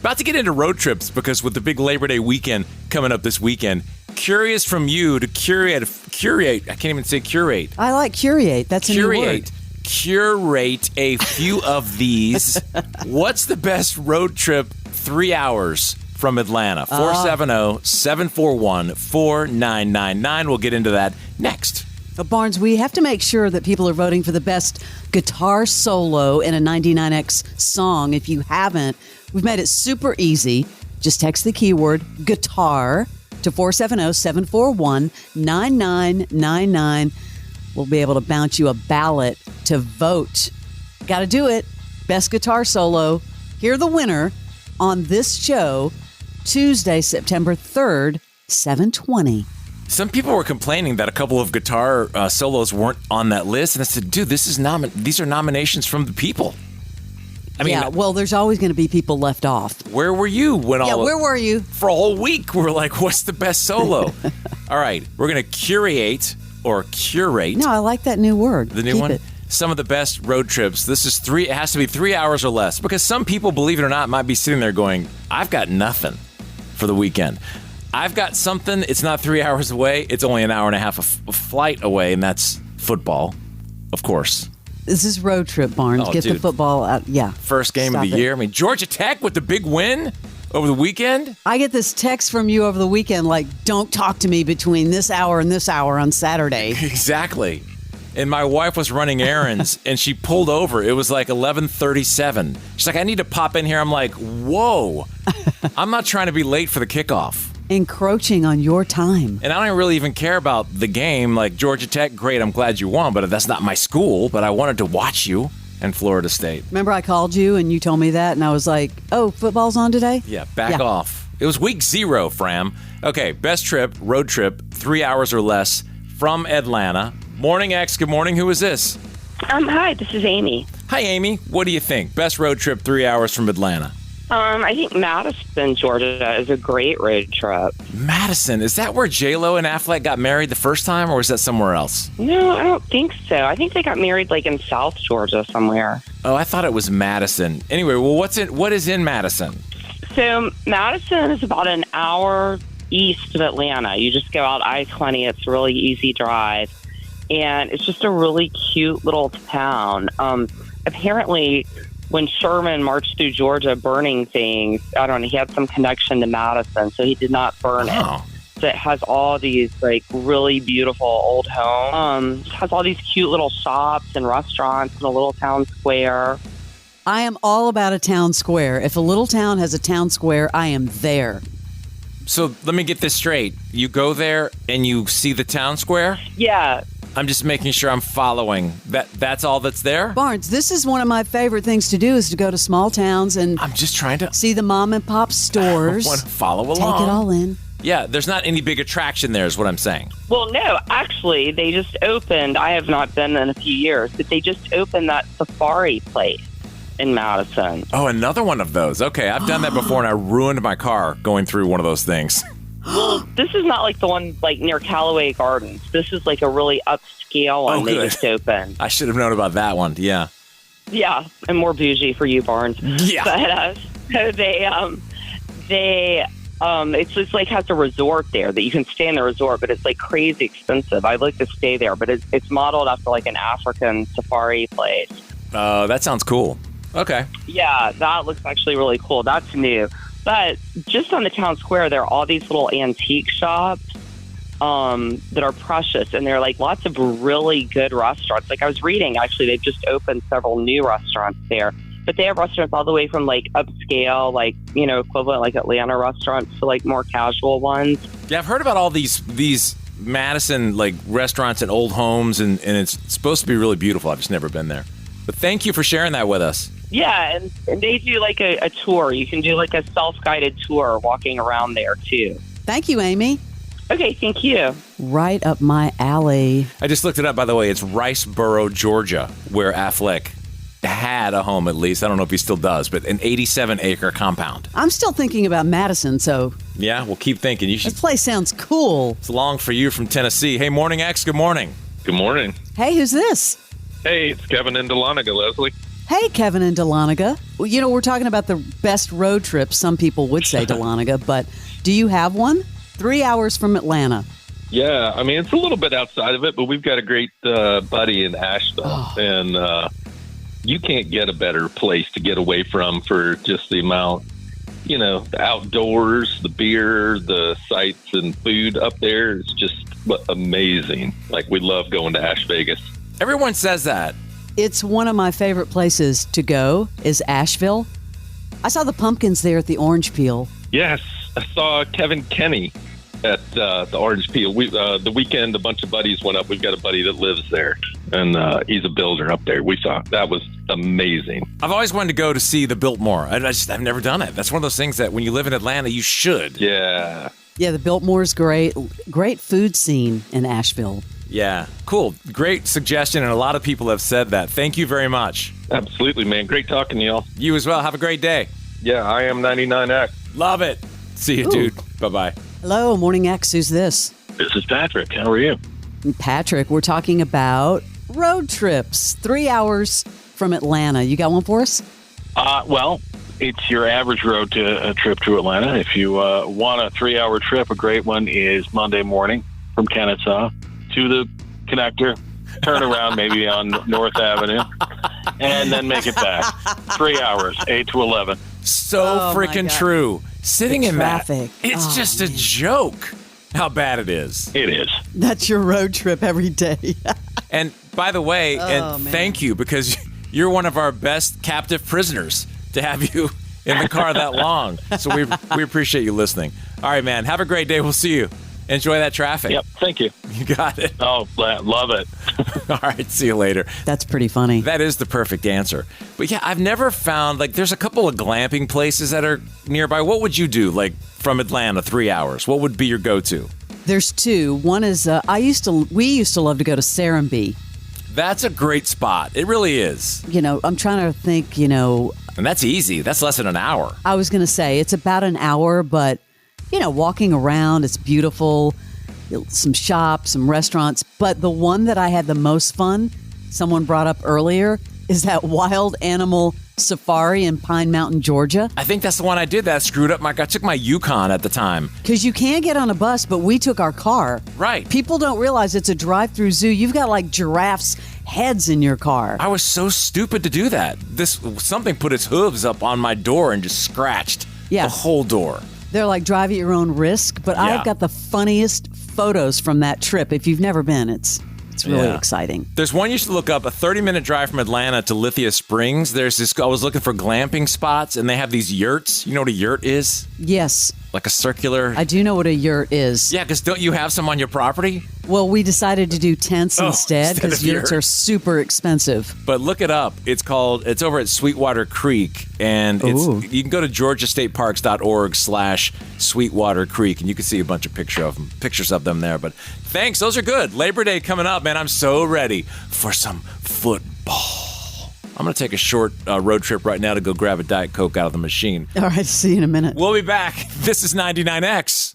About to get into road trips because with the big Labor Day weekend coming up this weekend, curious from you to curate. I can't even say curate. I like curate. That's a new word. Curate a few of these. What's the best road trip 3 hours from Atlanta? 470-741-4999. We'll get into that next. Barnes, we have to make sure that people are voting for the best guitar solo in a 99X song. If you haven't, we've made it super easy. Just text the keyword guitar to 470-741-9999. We'll be able to bounce you a ballot to vote. Got to do it. Best guitar solo. Hear the winner on this show Tuesday, September 3rd, 7:20. Some people were complaining that a couple of guitar solos weren't on that list, and I said, dude, these are nominations from the people. I mean, well, there's always going to be people left off. Where were you when where were you? For a whole week, we're like, what's the best solo? All right, we're going to curate. No, I like that new word. The new Keep one? it. Some of the best road trips. This is it has to be 3 hours or less because some people, believe it or not, might be sitting there going, I've got nothing for the weekend. I've got something. It's not 3 hours away. It's only an hour and a half of flight away, and that's football, of course. This is road trip, Barnes. Get the football out. Yeah. First game of the year. I mean, Georgia Tech with the big win over the weekend. I get this text from you over the weekend like, don't talk to me between this hour and this hour on Saturday. Exactly. And my wife was running errands, and she pulled over. It was like 11:37. She's like, I need to pop in here. I'm like, whoa. I'm not trying to be late for the kickoff. Encroaching on your time. And I don't really even care about the game. Like, Georgia Tech, great, I'm glad you won, but that's not my school. But I wanted to watch you and Florida State. Remember I called you and you told me that, and I was like, oh, football's on today? Yeah, back off. It was week 0, Fram. Okay, best trip, road trip, 3 hours or less from Atlanta. Morning X, good morning. Who is this? Hi, this is Amy. Hi, Amy. What do you think? Best road trip, 3 hours from Atlanta. I think Madison, Georgia is a great road trip. Madison, is that where J-Lo and Affleck got married the first time, or was that somewhere else? No, I don't think so. I think they got married like in South Georgia somewhere. Oh, I thought it was Madison. Anyway, well, what is in Madison? So Madison is about an hour east of Atlanta. You just go out I-20. It's a really easy drive. And it's just a really cute little town. Apparently, when Sherman marched through Georgia burning things, I don't know, he had some connection to Madison, so he did not burn it. So it has all these, like, really beautiful old homes. It has all these cute little shops and restaurants and a little town square. I am all about a town square. If a little town has a town square, I am there. So let me get this straight. You go there and you see the town square? Yeah. I'm just making sure I'm following. That's all that's there? Barnes, this is one of my favorite things to do is to go to small towns and I'm just trying to see the mom and pop stores. I want to follow along. Take it all in. Yeah, there's not any big attraction there is what I'm saying. Well, no, actually, they just opened, I have not been in a few years, but they just opened that safari place in Madison. Oh, another one of those. Okay, I've done that before and I ruined my car going through one of those things. Well, this is not like the one like near Callaway Gardens. This is like a really upscale one they just opened. I should have known about that one. Yeah. Yeah, and more bougie for you, Barnes. Yeah. But so it's just like has a resort there that you can stay in the resort, but it's like crazy expensive. I'd like to stay there, but it's modeled after like an African safari place. That sounds cool. Okay. Yeah, that looks actually really cool. That's new. But just on the town square, there are all these little antique shops that are precious. And there are like lots of really good restaurants. Like I was reading, actually, they've just opened several new restaurants there. But they have restaurants all the way from like upscale, like, you know, equivalent like Atlanta restaurants to like more casual ones. Yeah, I've heard about all these Madison like restaurants and old homes. And it's supposed to be really beautiful. I've just never been there. But thank you for sharing that with us. Yeah, and they do like a tour. You can do like a self-guided tour walking around there, too. Thank you, Amy. Okay, thank you. Right up my alley. I just looked it up, by the way. It's Riceboro, Georgia, where Affleck had a home, at least. I don't know if he still does, but an 87-acre compound. I'm still thinking about Madison, so... Yeah, well, keep thinking. This place sounds cool. It's long for you from Tennessee. Hey, Morning X, good morning. Good morning. Hey, who's this? Hey, it's Kevin in Dahlonega, Leslie. Hey, Kevin in Dahlonega. We're talking about the best road trip, some people would say, Dahlonega, but do you have one? 3 hours from Atlanta. Yeah, I mean, it's a little bit outside of it, but we've got a great buddy in Asheville, and you can't get a better place to get away from for just the amount, the outdoors, the beer, the sights and food up there. It's just amazing. Like, we love going to Ash Vegas. Everyone says that. It's one of my favorite places to go is Asheville. I saw the pumpkins there at the Orange Peel. Yes, I saw Kevin Kenny at the Orange Peel. The weekend, a bunch of buddies went up. We've got a buddy that lives there, and he's a builder up there. We saw that was amazing. I've always wanted to go to see the Biltmore. I've never done it. That's one of those things that when you live in Atlanta, you should. Yeah. Yeah, the Biltmore's great. Great food scene in Asheville. Yeah, cool. Great suggestion, and a lot of people have said that. Thank you very much. Absolutely, man. Great talking to y'all. You as well. Have a great day. Yeah, I am 99X. Love it. See you, dude. Bye-bye. Hello, Morning X. Who's this? This is Patrick. How are you? Patrick, we're talking about road trips. 3 hours from Atlanta. You got one for us? Well, it's your average road trip to Atlanta. If you want a 3-hour trip, a great one is Monday morning from Kennesaw to the connector, turn around maybe on North Avenue, and then make it back. 3 hours, 8 to 11. So freaking true. Sitting in traffic. that, it's just a joke how bad it is. It is. That's your road trip every day. And by the way, thank you, because you're one of our best captive prisoners to have you in the car that long. So we appreciate you listening. All right, man. Have a great day. We'll see you. Enjoy that traffic. Yep. Thank you. You got it. Oh, love it. All right. See you later. That's pretty funny. That is the perfect answer. But yeah, I've never found, there's a couple of glamping places that are nearby. What would you do, from Atlanta, 3 hours? What would be your go-to? There's two. One is, we used to love to go to Serenbe. That's a great spot. It really is. I'm trying to think, And that's easy. That's less than an hour. I was going to say it's about an hour, but, walking around, it's beautiful. Some shops, some restaurants. But the one that I had the most fun, someone brought up earlier, is that wild animal safari in Pine Mountain, Georgia. I think that's the one I did that screwed up. I took my Yukon at the time. Because you can get on a bus, but we took our car. Right. People don't realize it's a drive-through zoo. You've got giraffes' heads in your car. I was so stupid to do that. Something put its hooves up on my door and just scratched the whole door. They're like drive at your own risk, but I've got the funniest photos from that trip. If you've never been, it's really exciting. There's one you should look up, a 30-minute drive from Atlanta to Lithia Springs. I was looking for glamping spots, and they have these yurts. You know what a yurt is? Yes. Like a circular... I do know what a yurt is. Yeah, because don't you have some on your property? Well, we decided to do tents instead because yurts are super expensive. But look it up. It's over at Sweetwater Creek, and you can go to georgiastateparks.org/Sweetwater Creek, and you can see a bunch of pictures of them there. But thanks. Those are good. Labor Day coming up, man. I'm so ready for some football. I'm going to take a short road trip right now to go grab a Diet Coke out of the machine. All right. See you in a minute. We'll be back. This is 99X.